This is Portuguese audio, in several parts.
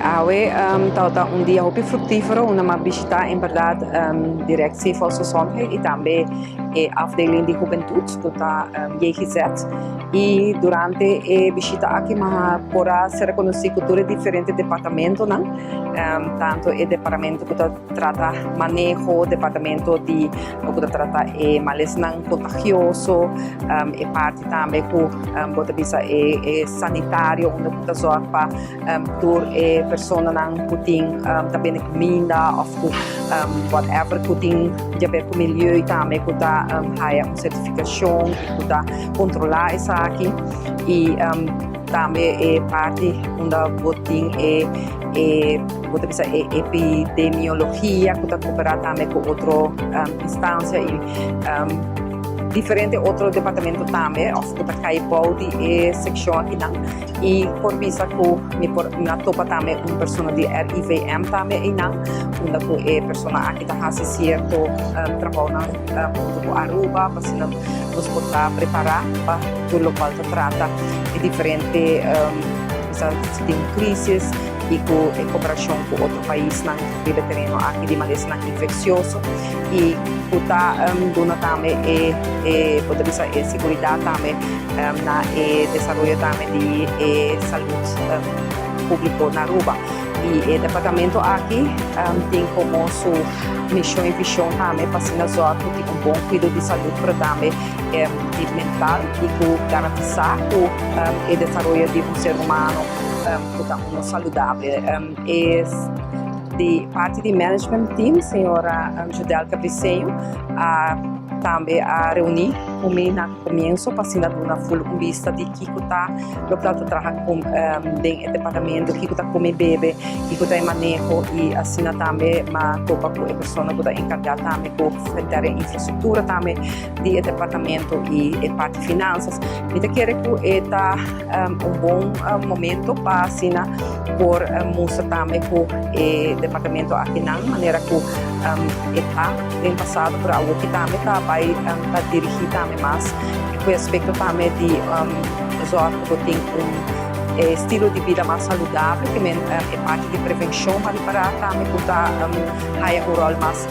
Awe, tauta um dia muito frutífero, uma visita em verdade direct Civil Society e também a afdeling de juventude, toda JGZ. E durante a visita aqui, para ser reconhecido por diferentes departamentos, tanto o departamento que trata manejo, departamento de que trata malestar contagioso, e parte também que pode ser sanitário, onde pode ser para pessoas que têm também comida ou whatever que tem a ver com o milieu e também que está uma certificação que está controlar isso aqui e também parte onde tem pode ser epidemiologia que está cooperando também com outra instância e diferente outro departamento também, of que está caído de secção aqui não e por visa que me topa também uma pessoa de RIVM também e não onde que pessoa aqui está fazendo certo trabalho com Aruba para se nos poder preparar para tudo o qual se trata de diferente se tem crises e com cooperação com outro país na terreno aqui de malestar infeccioso e está dando também poderia ser segurança também na desenvolvimento também de saúde público na Aruba e o departamento aqui tem como sua missão e visão também para ser um bom cuidado de saúde para também de mental e que garantizar o desenvolvimento de um ser humano saudável. De parte de management team, senhora Judelka Briceño, também a reunir comigo no começo para se dar uma full vista de que está local de trabalho com o departamento, que está com o bebê, que está em manejo e assim também uma topa com a pessoa que está encarregada também com a infraestrutura também do departamento e a parte de finanças. Eu quero que está bom momento para assim por mostrar também que o departamento aqui na maneira que está bem passado para algo que também está dirigir também mais e com aspecto também de que tem estilo de vida mais saudável que é parte de prevenção para também que está um rol mais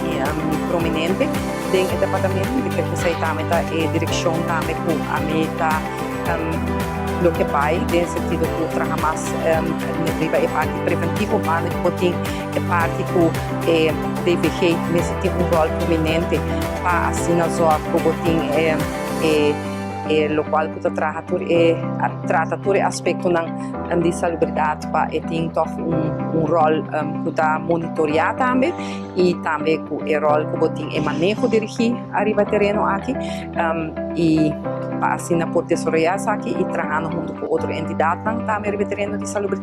prominente dentro do departamento e que sei também a direção também com a meta lo que vai nesse sentido que traga mais a parte preventiva mas tem a parte que DVG nesse tipo um rol prominente para assim na sua tem lo qual que trata todo aspecto de salubridade para tem um rol que está monitorear também e também o rol que tem manejo dirigir arriba terreno aqui e para assim por desarrollar aqui e trabalhando junto com outra entidade também arriba terreno de salubridade